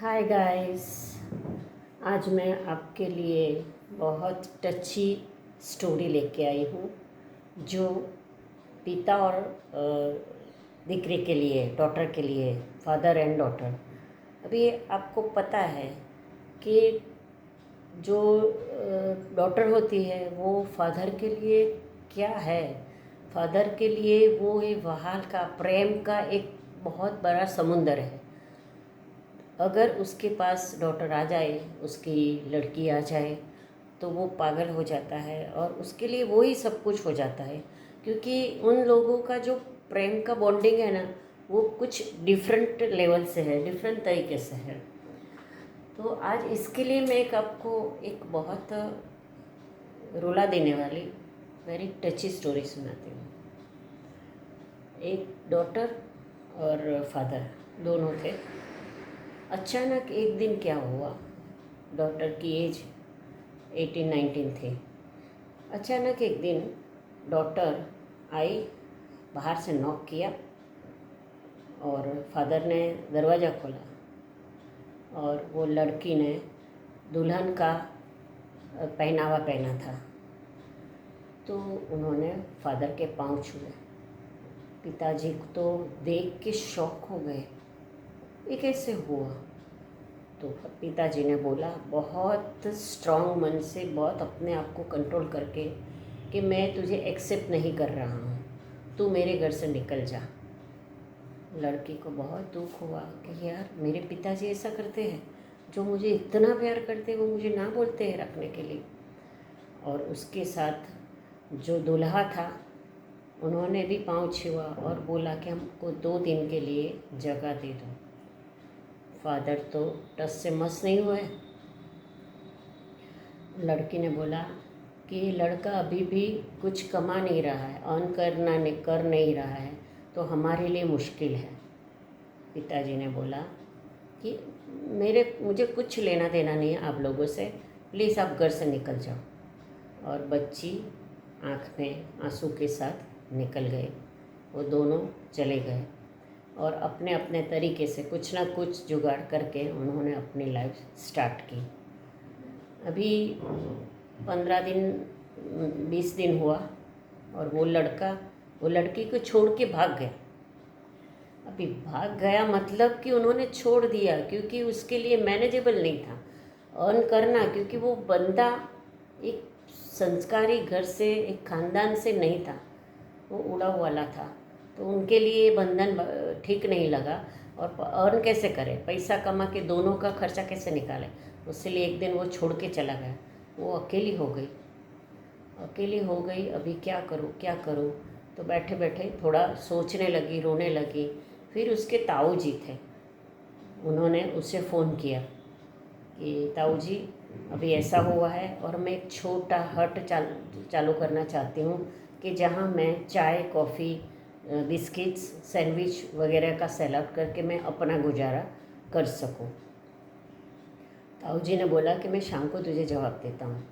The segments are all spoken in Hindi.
Hi guys. आज मैं आपके लिए बहुत टची स्टोरी लेके आई हूँ जो पिता और दिक्रे के लिए, डॉटर के लिए, फादर एंड डॉटर। अभी आपको पता है कि जो डॉटर होती है वो फादर के लिए क्या है। फादर के लिए वो एक वहाल का प्रेम का एक बहुत बड़ा समुंदर है। अगर उसके पास डॉटर आ जाए, उसकी लड़की आ जाए, तो वो पागल हो जाता है और उसके लिए वो ही सब कुछ हो जाता है, क्योंकि उन लोगों का जो प्रेम का बॉन्डिंग है ना, वो कुछ डिफरेंट लेवल से है, डिफरेंट तरीके से है। तो आज इसके लिए मैं आपको एक बहुत रुला देने वाली वेरी टची स्टोरी सुनाती हूँ। एक डॉटर और फादर दोनों थे। अचानक एक दिन क्या हुआ, डॉटर की एज 18-19 थी। अचानक एक दिन डॉटर आई, बाहर से नॉक किया और फादर ने दरवाज़ा खोला और वो लड़की ने दुल्हन का पहनावा पहना था। तो उन्होंने फादर के पांव छुए। पिताजी को तो देख के शॉक हो गए, ये कैसे हुआ। तो पिताजी ने बोला बहुत स्ट्रांग मन से, बहुत अपने आप को कंट्रोल करके, कि मैं तुझे एक्सेप्ट नहीं कर रहा हूँ, तू मेरे घर से निकल जा। लड़की को बहुत दुख हुआ कि यार मेरे पिताजी ऐसा करते हैं, जो मुझे इतना प्यार करते हैं वो मुझे ना बोलते हैं रखने के लिए। और उसके साथ जो दूल्हा था उन्होंने भी पाँव छुआ और बोला कि हमको 2 दिन के लिए जगह दे दो। फादर तो टस से मस नहीं हुए। लड़की ने बोला कि ये लड़का अभी भी कुछ कमा नहीं रहा है, अर्न कर नहीं रहा है, तो हमारे लिए मुश्किल है। पिताजी ने बोला कि मुझे कुछ लेना देना नहीं है आप लोगों से, प्लीज़ आप घर से निकल जाओ। और बच्ची आँख में आंसू के साथ निकल गए। वो दोनों चले गए और अपने अपने तरीके से कुछ ना कुछ जुगाड़ करके उन्होंने अपनी लाइफ स्टार्ट की। अभी 15 दिन 20 दिन हुआ और वो लड़की को छोड़ के भाग गया। अभी भाग गया मतलब कि उन्होंने छोड़ दिया, क्योंकि उसके लिए मैनेजेबल नहीं था अर्न करना, क्योंकि वो बंदा एक संस्कारी घर से, एक ख़ानदान से नहीं था, वो उड़ा वाला था। तो उनके लिए बंधन ठीक नहीं लगा। और अर्न कैसे करे, पैसा कमा के दोनों का खर्चा कैसे निकाले। इसलिए एक दिन वो छोड़ के चला गया। वो अकेली हो गई। अभी क्या करूँ। तो बैठे बैठे थोड़ा सोचने लगी, रोने लगी। फिर उसके ताऊ जी थे, उन्होंने उसे फ़ोन किया कि ताऊ जी अभी ऐसा हुआ है और मैं एक छोटा हट चालू करना चाहती हूँ, कि जहाँ मैं चाय, कॉफ़ी, बिस्किट्स, सैंडविच वगैरह का सेल आउट करके मैं अपना गुजारा कर सकूँ। ताऊ जी ने बोला कि मैं शाम को तुझे जवाब देता हूँ।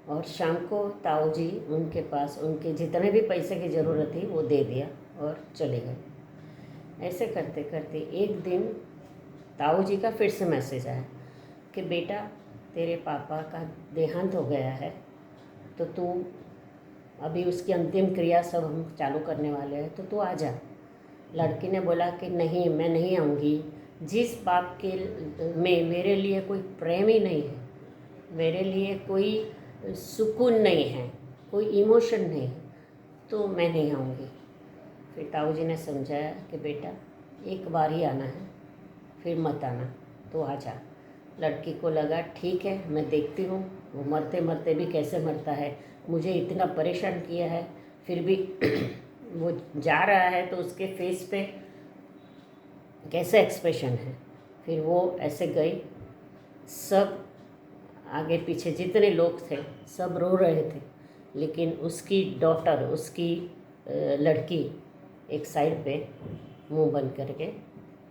और शाम को ताऊ जी उनके पास उनके जितने भी पैसे की ज़रूरत थी वो दे दिया और चले गए। ऐसे करते करते एक दिन ताऊ जी का फिर से मैसेज आया कि बेटा तेरे पापा का देहांत हो गया है, तो तू अभी उसकी अंतिम क्रिया सब हम चालू करने वाले हैं, तो तू आ जा। लड़की ने बोला कि नहीं, मैं नहीं आऊँगी। जिस बाप के में मेरे लिए कोई प्रेम ही नहीं है, मेरे लिए कोई सुकून नहीं है, कोई इमोशन नहीं है, तो मैं नहीं आऊँगी। फिर ताऊ जी ने समझाया कि बेटा एक बार ही आना है, फिर मत आना, तो आ जा। लड़की को लगा ठीक है, मैं देखती हूँ वो मरते मरते भी कैसे मरता है, मुझे इतना परेशान किया है, फिर भी वो जा रहा है तो उसके फेस पे कैसे एक्सप्रेशन है। फिर वो ऐसे गई, सब आगे पीछे जितने लोग थे सब रो रहे थे, लेकिन उसकी डॉटर, उसकी लड़की एक साइड पे मुंह बंद करके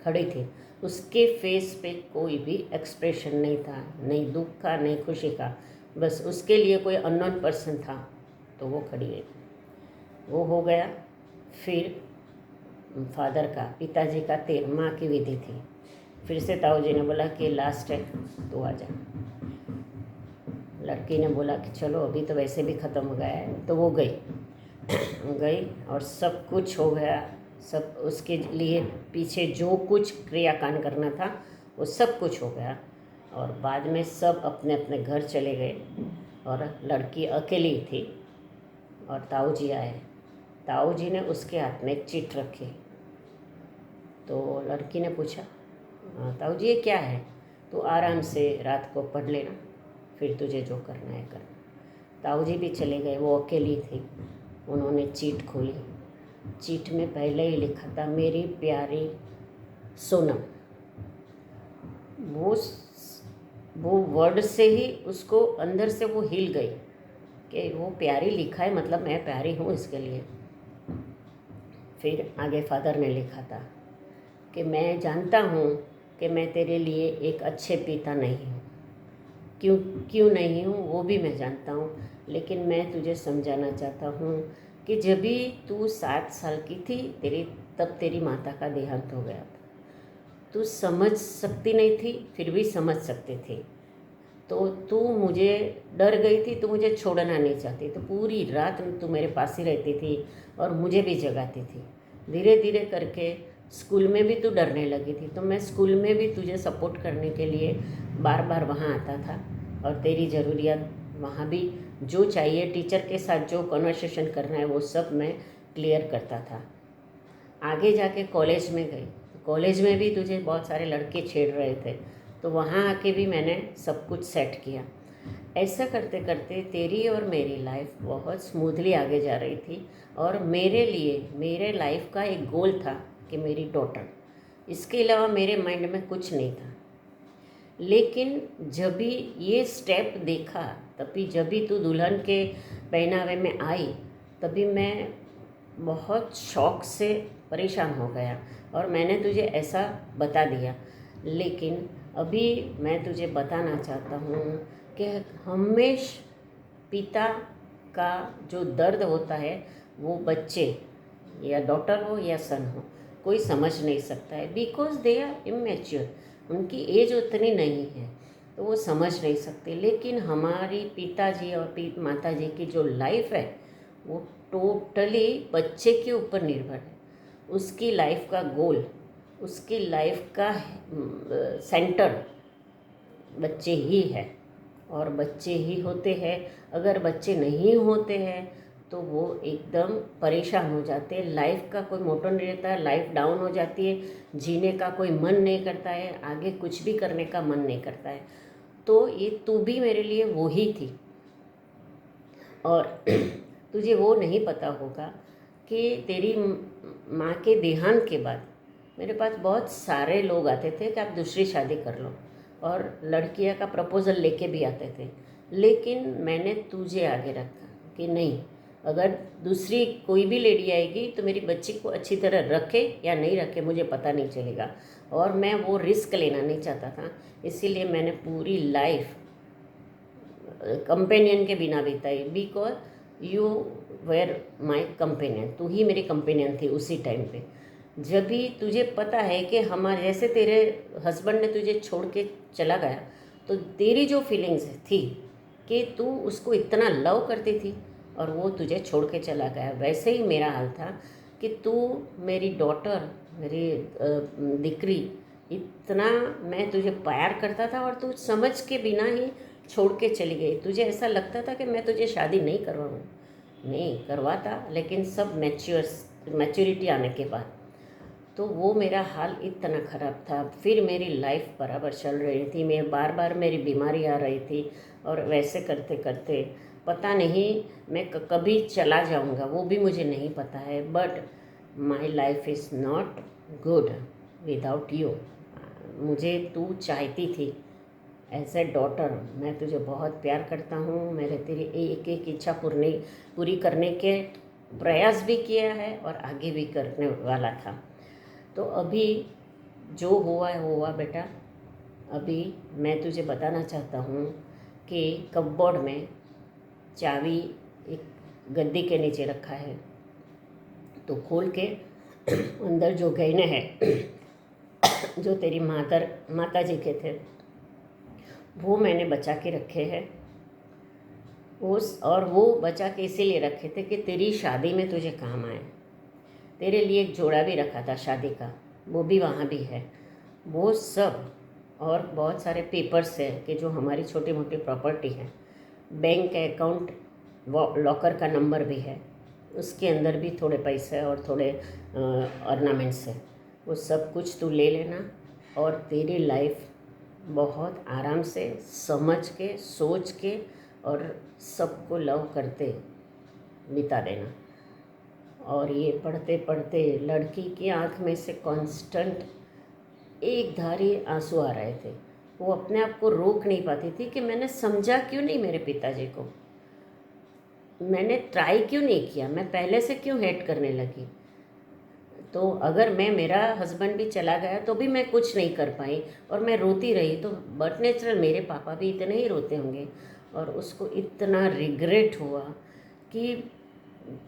खड़ी थी। उसके फेस पे कोई भी एक्सप्रेशन नहीं था, नहीं दुख का, नहीं खुशी का। बस उसके लिए कोई अननोन पर्सन था, तो वो खड़ी हुई। वो हो गया। फिर फादर का, पिताजी का 13 माँ की विधि थी। फिर से ताऊ जी ने बोला कि लास्ट है तो आ जा। लड़की ने बोला कि चलो अभी तो वैसे भी ख़त्म हो गया है, तो वो गई गई और सब कुछ हो गया। सब उसके लिए पीछे जो कुछ क्रियाकांड करना था वो सब कुछ हो गया, और बाद में सब अपने अपने घर चले गए और लड़की अकेली थी। और ताऊ जी आए। ताऊ जी ने उसके हाथ में एक चिट रखी। तो लड़की ने पूछा, ताऊ जी ये क्या है? तो आराम से रात को पढ़ लेना, फिर तुझे जो करना है करना। ताऊ जी भी चले गए, वो अकेली थी। उन्होंने चीट खोली। चीट में पहले ही लिखा था, मेरी प्यारी सोनम। वो वर्ड से ही उसको अंदर से वो हिल गई कि वो प्यारी लिखा है, मतलब मैं प्यारी हूँ इसके लिए। फिर आगे फादर ने लिखा था कि मैं जानता हूँ कि मैं तेरे लिए एक अच्छे पिता नहीं हूँ, क्यों नहीं हूँ वो भी मैं जानता हूँ, लेकिन मैं तुझे समझाना चाहता हूँ कि जब भी तू 7 साल की थी तब तेरी माता का देहांत हो गया था। तू समझ सकती नहीं थी, फिर भी समझ सकती थी। तो तू मुझे डर गई थी, तो मुझे छोड़ना नहीं चाहती, तो पूरी रात तू मेरे पास ही रहती थी और मुझे भी जगाती थी। धीरे धीरे करके स्कूल में भी तू डरने लगी थी, तो मैं स्कूल में भी तुझे सपोर्ट करने के लिए बार बार वहाँ आता था, और तेरी ज़रूरियात वहाँ भी जो चाहिए, टीचर के साथ जो कन्वर्सेशन करना है वो सब मैं क्लियर करता था। आगे जाके कॉलेज में गई, कॉलेज में भी तुझे बहुत सारे लड़के छेड़ रहे थे, तो वहाँ आके भी मैंने सब कुछ सेट किया। ऐसा करते करते तेरी और मेरी लाइफ बहुत स्मूथली आगे जा रही थी, और मेरे लिए मेरे लाइफ का एक गोल था कि मेरी डॉटर, इसके अलावा मेरे माइंड में कुछ नहीं था। लेकिन जब भी ये स्टेप देखा, तभी जब भी तू दुल्हन के पहनावे में आई, तभी मैं बहुत शौक से परेशान हो गया और मैंने तुझे ऐसा बता दिया। लेकिन अभी मैं तुझे बताना चाहता हूँ कि हमेश पिता का जो दर्द होता है वो बच्चे, या डॉटर हो या सन हो, कोई समझ नहीं सकता है, बिकॉज दे आर इमेच्योर, उनकी एज उतनी नहीं है, तो वो समझ नहीं सकते। लेकिन हमारी पिताजी और माताजी की जो लाइफ है वो टोटली बच्चे के ऊपर निर्भर है। उसकी लाइफ का गोल, उसकी लाइफ का सेंटर बच्चे ही है, और बच्चे ही होते हैं। अगर बच्चे नहीं होते हैं तो वो एकदम परेशान हो जाते हैं, लाइफ का कोई मोटो नहीं रहता है, लाइफ डाउन हो जाती है, जीने का कोई मन नहीं करता है, आगे कुछ भी करने का मन नहीं करता है। तो ये तू भी मेरे लिए वो ही थी। और तुझे वो नहीं पता होगा कि तेरी माँ के देहांत के बाद मेरे पास बहुत सारे लोग आते थे कि आप दूसरी शादी कर लो, और लड़कियां का प्रपोज़ल लेके भी आते थे। लेकिन मैंने तुझे आगे रखा कि नहीं, अगर दूसरी कोई भी लेडी आएगी तो मेरी बच्ची को अच्छी तरह रखे या नहीं रखे मुझे पता नहीं चलेगा, और मैं वो रिस्क लेना नहीं चाहता था। इसीलिए मैंने पूरी लाइफ कंपेनियन के बिना बिताई, because you were my companion, तू ही मेरी कंपेनियन थी उसी टाइम पे। जब भी तुझे पता है कि हमारे जैसे तेरे हस्बैंड ने तुझे छोड़ के चला गया, तो तेरी जो फीलिंग्स थी कि तू उसको इतना लव करती थी और वो तुझे छोड़ के चला गया, वैसे ही मेरा हाल था कि तू मेरी डॉटर, मेरी दिकरी, इतना मैं तुझे प्यार करता था और तू समझ के बिना ही छोड़ के चली गई। तुझे ऐसा लगता था कि मैं तुझे शादी नहीं करवाऊँ, नहीं करवाता, लेकिन सब मैच्योरिटी आने के बाद। तो वो मेरा हाल इतना ख़राब था। फिर मेरी लाइफ बराबर चल रही थी, मैं बार बार मेरी बीमारी आ रही थी, और वैसे करते करते पता नहीं मैं कभी चला जाऊंगा, वो भी मुझे नहीं पता है। But my life is not good without you. मुझे तू चाहती थी एज ए डॉटर, मैं तुझे बहुत प्यार करता हूँ, मैंने तेरी एक एक इच्छा पूरी करने के प्रयास भी किया है और आगे भी करने वाला था। तो अभी जो हुआ है हुआ बेटा। अभी मैं तुझे बताना चाहता हूँ कि कपबोर्ड में चाबी एक गद्दी के नीचे रखा है, तो खोल के अंदर जो गहने हैं जो तेरी माता जी के थे वो मैंने बचा के रखे हैं। और वो बचा के इसीलिए रखे थे कि तेरी शादी में तुझे काम आए। तेरे लिए एक जोड़ा भी रखा था शादी का, वो भी वहाँ भी है। वो सब और बहुत सारे पेपर्स है कि जो हमारी छोटी मोटी प्रॉपर्टी है, बैंक अकाउंट, लॉकर का नंबर भी है, उसके अंदर भी थोड़े पैसे और थोड़े ऑर्नामेंट्स है। वो सब कुछ तू ले लेना और तेरी लाइफ बहुत आराम से समझ के सोच के और सबको लव करते बिता देना। और ये पढ़ते पढ़ते लड़की की आंख में से कांस्टेंट एक धारी आंसू आ रहे थे। वो अपने आप को रोक नहीं पाती थी कि मैंने समझा क्यों नहीं मेरे पिताजी को, मैंने ट्राई क्यों नहीं किया, मैं पहले से क्यों हेट करने लगी। तो अगर मेरा हस्बैंड भी चला गया तो भी मैं कुछ नहीं कर पाई और मैं रोती रही, तो बट नेचुरल मेरे पापा भी इतने ही रोते होंगे। और उसको इतना रिग्रेट हुआ कि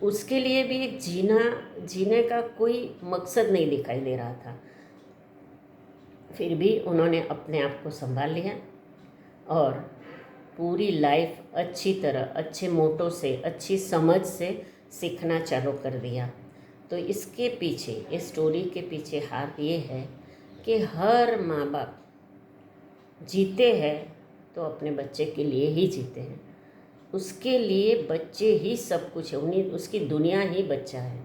उसके लिए भी एक जीने का कोई मकसद नहीं दिखाई दे रहा था। फिर भी उन्होंने अपने आप को संभाल लिया और पूरी लाइफ अच्छी तरह, अच्छे मोटो से, अच्छी समझ से सीखना चालू कर दिया। तो इसके पीछे, इस स्टोरी के पीछे हाथ ये है कि हर माँ बाप जीते हैं तो अपने बच्चे के लिए ही जीते हैं। उसके लिए बच्चे ही सब कुछ है, उसकी दुनिया ही बच्चा है।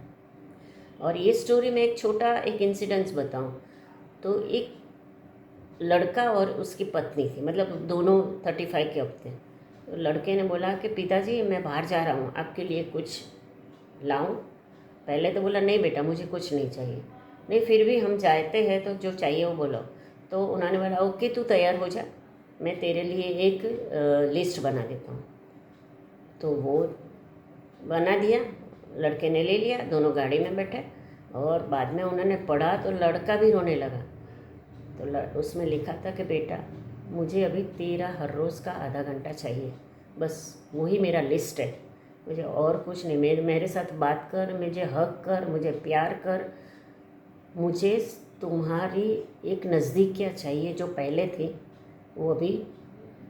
और ये स्टोरी में एक छोटा एक इंसिडेंस बताऊं तो एक लड़का और उसकी पत्नी थी, मतलब दोनों 35 के अब थे। तो लड़के ने बोला कि पिताजी मैं बाहर जा रहा हूँ, आपके लिए कुछ लाऊं। पहले तो बोला नहीं बेटा मुझे कुछ नहीं चाहिए। नहीं फिर भी हम जाते हैं तो जो चाहिए वो बोलो। तो उन्होंने बोला ओके तू तैयार हो जा, मैं तेरे लिए एक लिस्ट बना देता हूँ। तो वो बना दिया, लड़के ने ले लिया, दोनों गाड़ी में बैठे और बाद में उन्होंने पढ़ा तो लड़का भी रोने लगा। तो उसमें लिखा था कि बेटा मुझे अभी तेरा हर रोज़ का आधा घंटा चाहिए, बस वही मेरा लिस्ट है, मुझे और कुछ नहीं। मेरे साथ बात कर, मुझे हक कर, मुझे प्यार कर, मुझे तुम्हारी एक नज़दीकियाँ चाहिए जो पहले थी वो अभी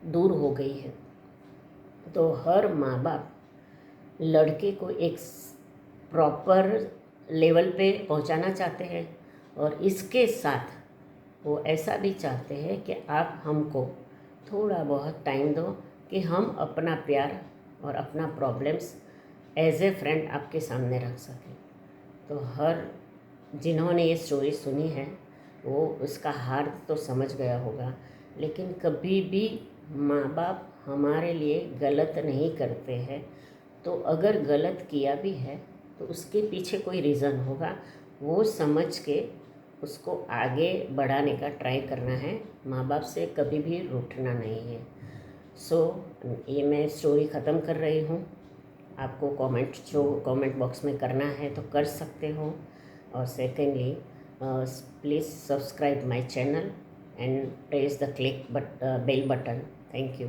दूर हो गई है। तो हर माँ बाप लड़के को एक प्रॉपर लेवल पे पहुंचाना चाहते हैं और इसके साथ वो ऐसा भी चाहते हैं कि आप हमको थोड़ा बहुत टाइम दो कि हम अपना प्यार और अपना प्रॉब्लम्स एज ए फ्रेंड आपके सामने रख सकें। तो हर जिन्होंने ये स्टोरी सुनी है वो उसका हार्द तो समझ गया होगा, लेकिन कभी भी माँ बाप हमारे लिए गलत नहीं करते हैं। तो अगर गलत किया भी है तो उसके पीछे कोई रीज़न होगा, वो समझ के उसको आगे बढ़ाने का ट्राई करना है। माँ बाप से कभी भी रूठना नहीं है। ये मैं स्टोरी ख़त्म कर रही हूँ। आपको कमेंट बॉक्स में करना है तो कर सकते हो। और secondly please subscribe my channel and press the bell button. Thank you.